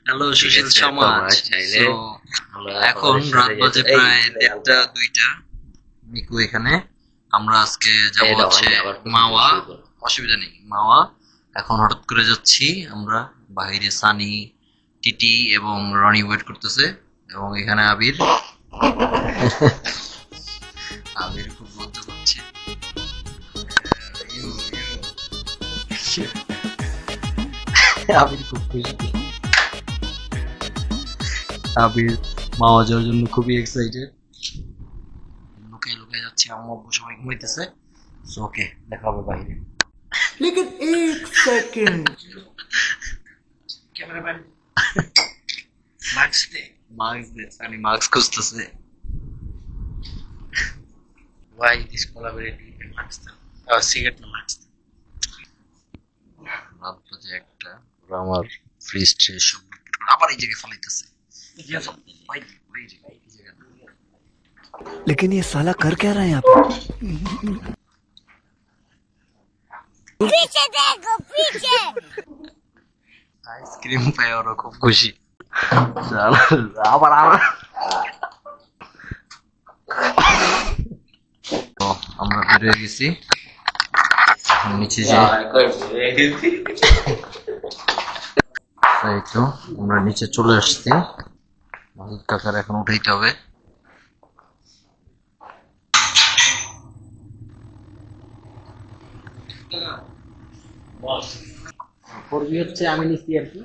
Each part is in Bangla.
হ্যালো সুশীল সমাজ। So, এখন রাত বাজে প্রায় 1:30-2টা। মিকু এখানে। আমরা আজকে যাব হচ্ছে মাওয়া। অসুবিধা নেই, মাওয়া। এখন হঠাৎ করে যাচ্ছি আমরা। বাইরে সানি, টিটি এবং রনি ওয়েট করতেছে, এবং এখানে আবির। আবির খুব লজ্জা পাচ্ছে। আবির খুব খুশি। আবির মাওয়া যাওয়ার জন্য খুবই এক্সাইটেড। লুকিয়ে লুকিয়ে যাচ্ছি, আম্মু আব্বু সবাই ঘুমাইতেছে। সো ওকে, দেখা হবে বাইরে। लेकिन एक सेकंड ক্যামেরাম্যান মাস্ক দে, সানি মাস্ক খুঁজতেছে। Why this collaborating মাস্ক দাও, সিগারেট না মাস্ক। রাত বাজে 1টা, ওরা আমার ফ্রিজ ট্রে সব আবার এই জায়গায় ফালাইতেছে। लेकिन ये साला कर क्या रहा है यहाँ पे पीछे देखो पीछे আইসক্রিম পাই ওরা খুব খুশি। আবার আবার তো আমরা বের হয়ে গেছি, এখন নিচে যে তাই তো আমরা নিচে চলে আসছি। মাসুদ কাকার এখন উঠাইতে হবে। করবি হচ্ছে আমি নিচ্ছি আর কি।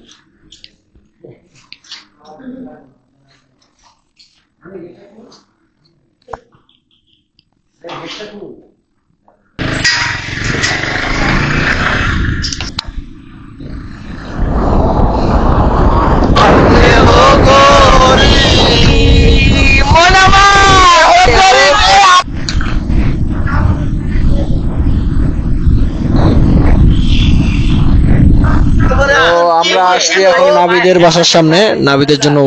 আমরা আসছি এখন নাবিদের বাসার সামনে। নাবিদের জন্য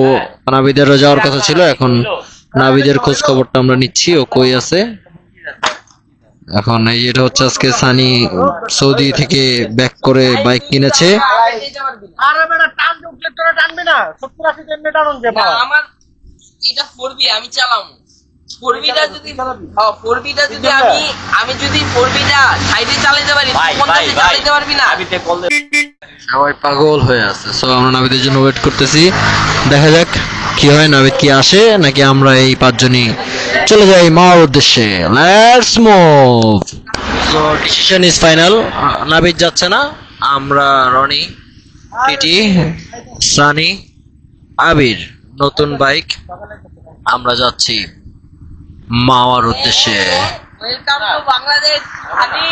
নাবিদেরও যাওয়ার কথা ছিল, এখন নাবিদের খোঁজ খবরটা আমরা নিচ্ছি, ও কই আছে। এখন এই এটা হচ্ছে আজকে সানি সৌদি থেকে ব্যাক করে বাইক কিনেছে। আরে বেটা টান উঠলে তোরা টানবি না 70-80 এমনি টানুন যে বাবা আমার এটা 4B আমি চালাম। 4Bটা যদি হ্যাঁ 4Bটা যদি আমি যদি 4Bটা সাইডে চালাতে পারি, 50 চালাতে পারবি না। সবাই পাগল হয়ে আছে। সো আমরা নাবিদের জন্য ওয়েট করতেছি, দেখা যাক কি হয়, নাবিদ কি আসে নাকি আমরা এই 5 জনই চলে যাই মাওয়ার উদ্দেশ্যে। Let's move. So decision is final, Nabid যাচ্ছে না, আমরা রনি, টিটি, সানি, আবির, নতুন বাইক, আমরা যাচ্ছি মাওয়ার উদ্দেশ্যে। Welcome to Bangladesh. আমি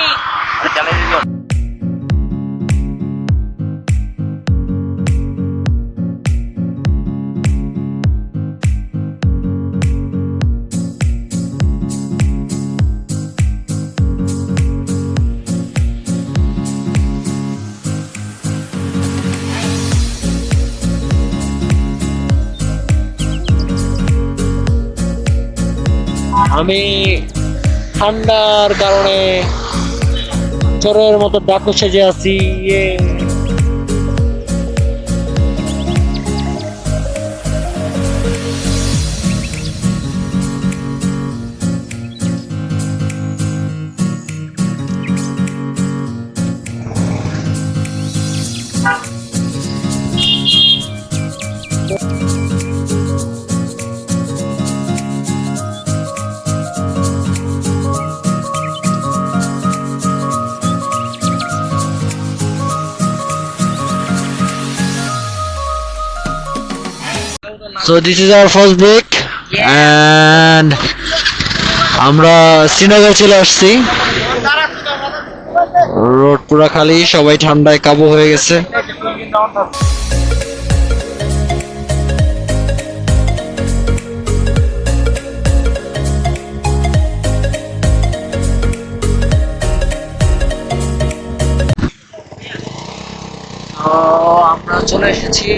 আমি ঠান্ডার কারণে চোরের মতো ডাকু সেজে আছি। So this is our first break and আমরা শ্রীনগর চলে আসছি। রোড পুরা খালি, সবাই ঠান্ডায় কাবু হয়ে গেছে। আমরা চলে এসেছি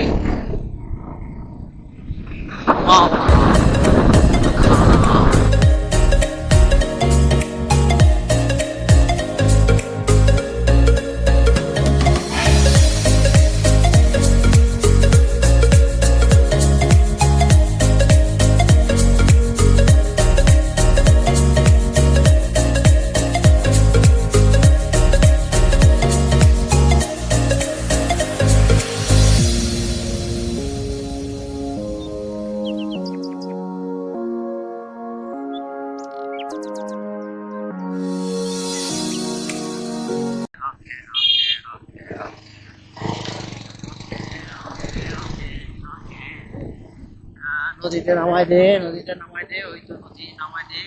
নদীতে নামাই দে, নদীতে নামাই দে, ওই তো নদী নামাই দে।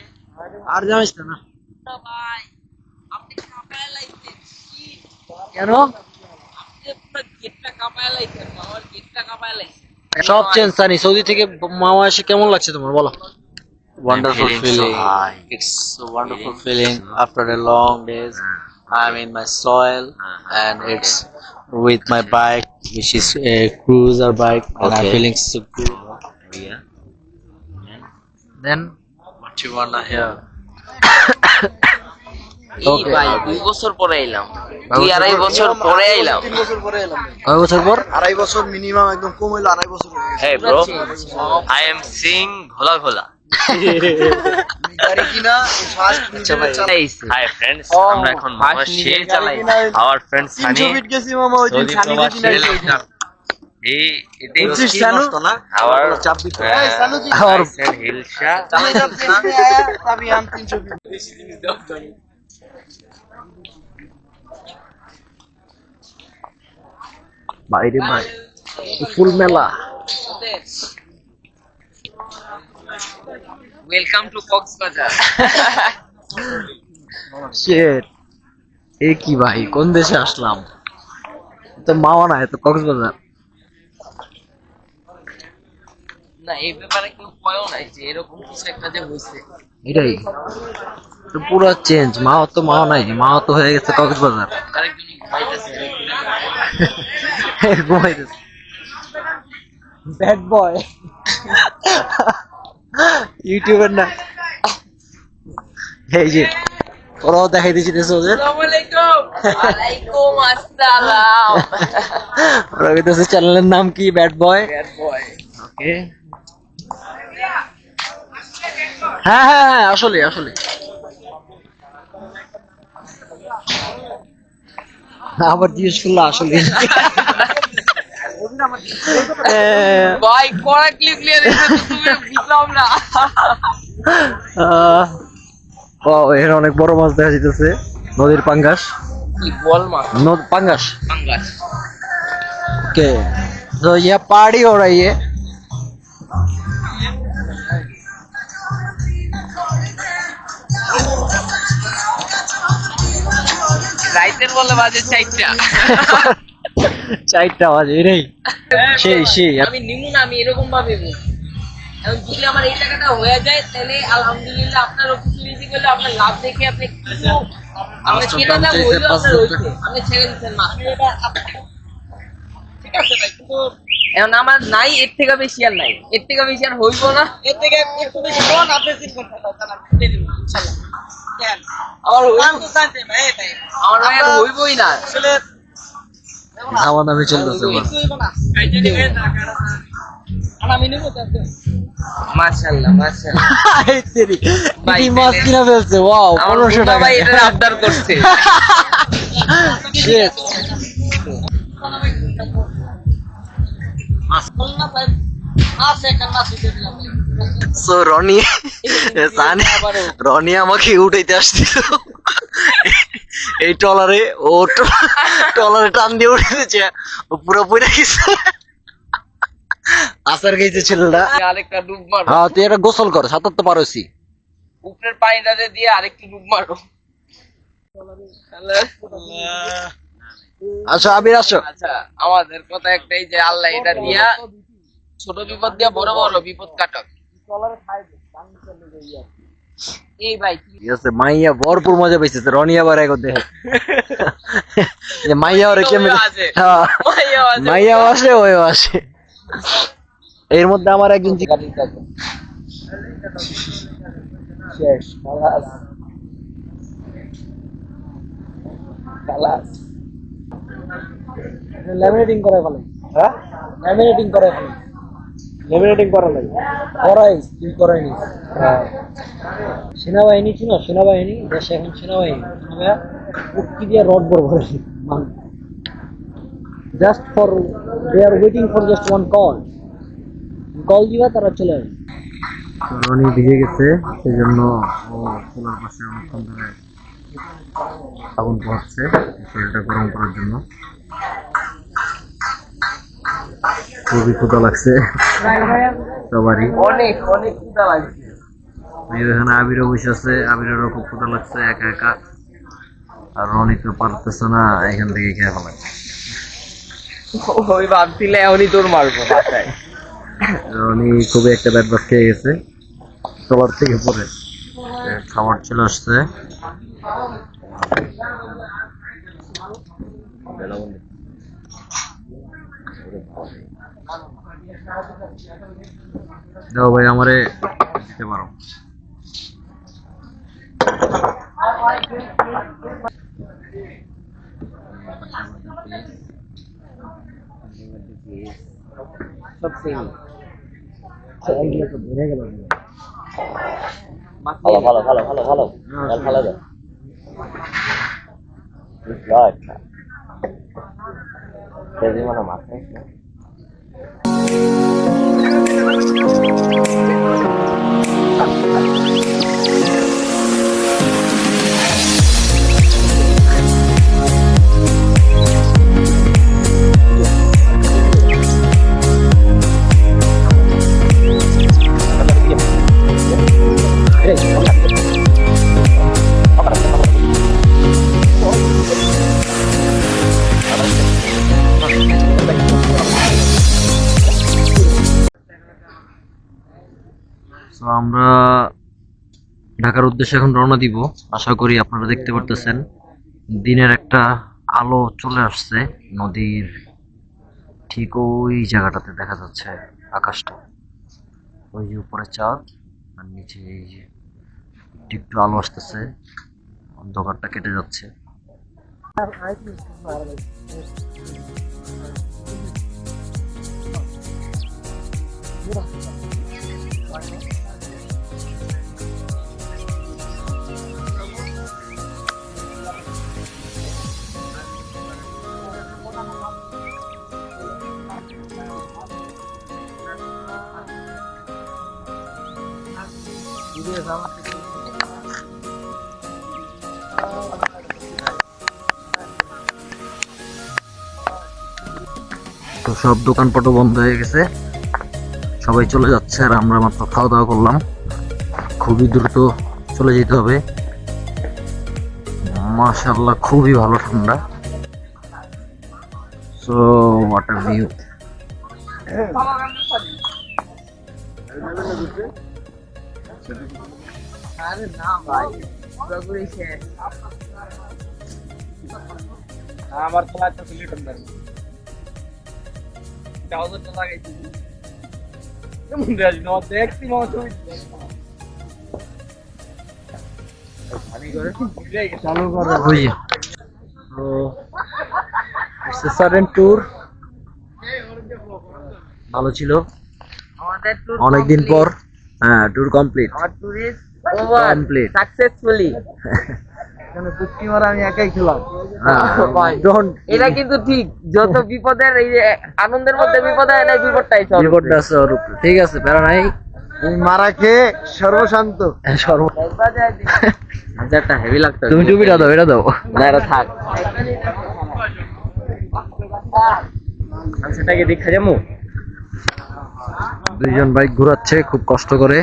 আর জানিস না না না ভাই, আপনি কাঁপায় লাইছেন কি? কেন? আপনি পুরো গেটটা কাঁপায় লাইছেন, আমার গেটটা কাঁপায় লাইছেন। সব চেঞ্জ সানি। সৌদি থেকে মামা এসে কেমন লাগছে তোমার বলো? Wonderful feeling so feeling. high. It's a wonderful feeling after a long days. I'm in my soil and it's with my bike, which is a cruiser bike, and I'm Okay. feeling so good. Yeah. Then What you wanna hear? এই ভাই 2 বছর পরে এলাম, 2-2.5 বছর পরে এলাম। 3 বছর পরে এলাম। কয় বছর পর? 2.5 বছর মিনিমাম, একদম কম হইলো 2.5 বছর হয়ে গেছে। Hey bro, I am seeing Ghola Ghola. গাড়ি কিনা ফার্স্ট নিজে চালাই। Hi friends, Oh, আমরা এখন first মামা নিজে শের চালাই। Our friend 300 Sunny. ফিট গেছি মামা, ওই দিন সৌদি সানি প্রবাসী দিন আইছে। এটাই বুঝছিস হচ্ছে শানু? our চাপ দিতে। এই শানুজি, আর nice and Hilsha. চালাই যাচ্ছে না আয়া তবে আম 300 ফিট। বাইরে ভাই ফুল মেলা। Welcome to Cox's Bazar. শিট, এ কি ভাই, কোন দেশে আসলাম? তো মাওয়া না, এ তো কক্সবাজার। না এই ব্যাপারে কেউ কয়ও নাই যে এরকম কিছু একটা যে হয়েছে। এটাই তো পুরো চেঞ্জ। মাওয়া তো মাওয়া নাই, মাওয়া তো হয়ে গেছে কক্সবাজার। আরেকজন ঘুমাইতেছে। ঘুমাইতেছে ব্যাড বয় ইউটিউবার না। এই যে ওরাও দেখাই দিয়েছে ওদের, আসসালামু আলাইকুম। ওয়ালাইকুম আসসালাম। ওরা কইতেছে চ্যানেলের নাম কি, ব্যাড বয়। Bad boy. ওকে, হ্যাঁ হ্যাঁ হ্যাঁ, আসলে আসলে আবার জিজ্ঞেস করলো আসলে। ভাই কড়া ক্লিপ নিয়ে দিয়েছে তো তুমি বুঝলাম না। এখানে অনেক বড় মাছ দেখা যাইতেছে, নদীর পাঙ্গাস। কি বল মাছ? পাঙ্গাস। পাঙ্গাস। ओके तो ये पार्टी हो रही है। রাইতের বলে বাজে 4টা। 4টা বাজে রে। সেই আমি নিমু না, আমি এরকম ভাবে এখন যদি আমার এই টাকাটা হয়ে যায় তাহলে আলহামদুলিল্লাহ, আপনার অফিস রিজিক হলে আপনার লাভ দেখে আপনি কিছু আপনি কেনা দাম হইলো আপনার হইছে, আপনি ছেড়ে দিচ্ছেন না। ঠিক আছে ভাই, কিন্তু এখন আমার নাই, এর থেকে বেশি আর নাই, এর থেকে বেশি আর হইব না। এর থেকে একটু বেশি কোন আপনি চিন করতে পারছেন না, দিয়ে দিব ইনশাআল্লাহ। কেন আমার হইব, আমি তো জানতে ভাই ভাই আমার ভাই আর হইবই না। আসলে আমার নামে চলতেছে আমার। কিছু হইব না, কাইতে দিবেন না আর আমি নিব তো। মাশাআল্লাহ মাশাআল্লাহ। এই তেরি ভাই, এই মাছ কিনা ফেলছে, ওয়াও আমার 1500 টাকা। ভাই এটা আবদার করছে। Shit. So রনি রনি আমাকে উঠাইতে আসছিল এই টলারে, ও টলারে টান দিয়ে উঠেছে, ও পুরো পড়ে গেছে। আসার গেছে ছেলেটা। আরেকটা ডুব মারো, হ্যাঁ তুই এটা গোসল কর, 77 পারছি। উপরের পানিটাতে দিয়ে আরেকটু ডুব মারো। আচ্ছা আবির আসো। আচ্ছা, আমাদের কথা একটাই যে আল্লাহ এটা দিয়া ছোট বিপদ দিয়া বড় বড় বিপদ কাটক। এই ভাই ঠিক আছে, মাইয়া ভরপুর মজা পাইছে। রনি আবার এক দেখে যে মাইয়া ওরে কেমন, হ্যাঁ মাইয়া আসে ওই আসে। এর মধ্যে আমার একজন শেষ খালাস খালাস ল্যামিনেটিং করে ফেলে। হ্যাঁ ল্যামিনেটিং করে ফেলে, ল্যামিনেটিং করা লাগে করাই তুই করাইনি। হ্যাঁ সেনাবাহিনী ছিল, সেনাবাহিনী দেশে এখন সেনাবাহিনী উক্তি দিয়ে রড বড় করে just for they are waiting for just one call দিবা, তারা চলে আসবে। রনি ভিজে গেছে, সেই জন্য ও চুলার পাশে অনেকক্ষণ ধরে আগুন পোহাচ্ছে শরীরটা গরম করার জন্য। খুবই ক্ষুধা লাগছে। সবারই। অনেক অনেক ক্ষুধা লাগছে। এখানে আবিরও বসে আছে, আবিরেরও খুব ক্ষুধা লাগছে একা একা, আর রনি তো পারতেছে না, এখান থেকে খেয়ে ফেলে। ওই ভাবছিলে এখনই তোর মারবো বাসায়। রনি খুবই একটা ব্যাড বাস খেয়ে গেছে সবার থেকে পরে, খাবার চলে আসছে। দাও ভাই আমারে দিতে পারো। সব সেম। ভালো ভালো ভালো ভালো ভালো ভালো দাও কেজি মানে মাছ খাইছ না? তো আমরা ঢাকার উদ্দেশ্যে এখন রওনা দিব। আশা করি আপনারা দেখতে পারতেছেন দিনের একটা আলো চলে আসছে নদীর ঠিক ওই জায়গাটাতে, দেখা যাচ্ছে আকাশটা, ওই যে উপরে চাঁদ আর নিচে এই যে একটু একটু আলো আসতেছে, অন্ধকারটা কেটে যাচ্ছে। তো সব দোকানপাটও বন্ধ হয়ে গেছে, সবাই চলে যাচ্ছে, আর আমরা মাত্র খাওয়া দাওয়া করলাম। খুবই দ্রুত চলে যেতে হবে। মাশাআল্লাহ খুবই ভালো ঠান্ডা। So what a view. আরে না ভাই, পুরোপুরি শেষ। আমার তো লাগছে লিটন দার টাউজার তো লাগাইছি কেমন রাজ নো দেখছি মত চালু করে ওই যে তো ইটস এ সাডেন ট্যুর, ভালো ছিল আমাদের tour অনেকদিন complete। পর। হ্যাঁ, ট্যুর কমপ্লিট। আমার ট্যুরিস্ট ওভার Complete. সাকসেসফুলি। এখানে পুষ্টি মারা আমি একাই খেলাম ভাই, ডোন্ট এটা কিন্তু ঠিক, যত বিপদের এই যে আনন্দের মধ্যে বিপদ হয় না, বিপদটাই সব বিপদটা আছে ওর উপরে। ঠিক আছে, প্যারা নাই। আমি মারা খেয়ে সর্বশান্ত সর্ব হাজারটা হেভি লাগতো। তুমি টুপিটা দাও, এটা দাও। না, এটা থাক। সেটাকে দেখা যাবো দুইজন বাইক ঘোরাচ্ছে খুব কষ্ট করে।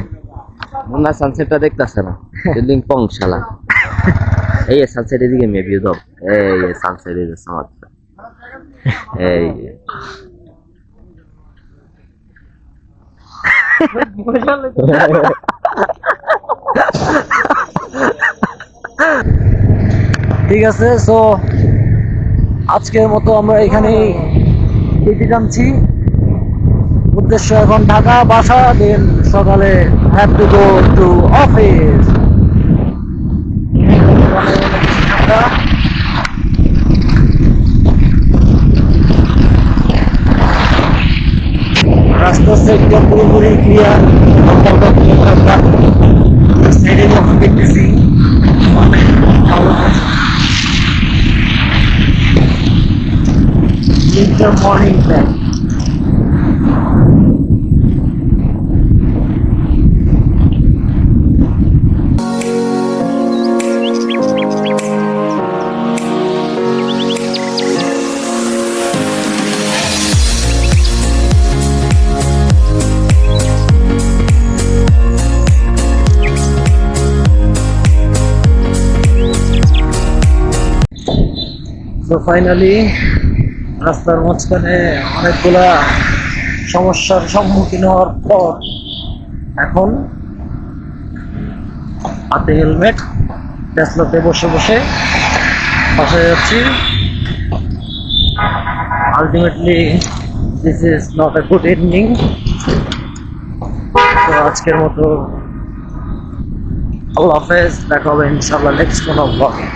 মুন্না সানসেটটা দেখতাছে না, বিল্ডিং পং শালা। এই সানসেট এদিকে মেভিউ দাও। এই সানসেট এর সমাজ। এই ঠিক আছে, সো আজকের মতো আমরা এখানেই কেটে টানছি। উদ্দেশ্য এখন ঢাকা, বাসা, দেন সকালে have to go to office. রাস্তার সাইডটা পুরোপুরি ক্লিয়ার, সাইডে যখন দেখতেছি অনেক ভালো আছে। Winter morning time. তো ফাইনালি রাস্তার মাঝখানে অনেকগুলা সমস্যার সম্মুখীন হওয়ার পর এখন হাতে হেলমেট, টেসলাতে বসে বসে বাসায় যাচ্ছি। Ultimately this is not a good ending. তো আজকের মতো আল্লাহ হাফেজ, দেখা হবে ইনশাআল্লাহ নেক্সট কোনো ব্লগে।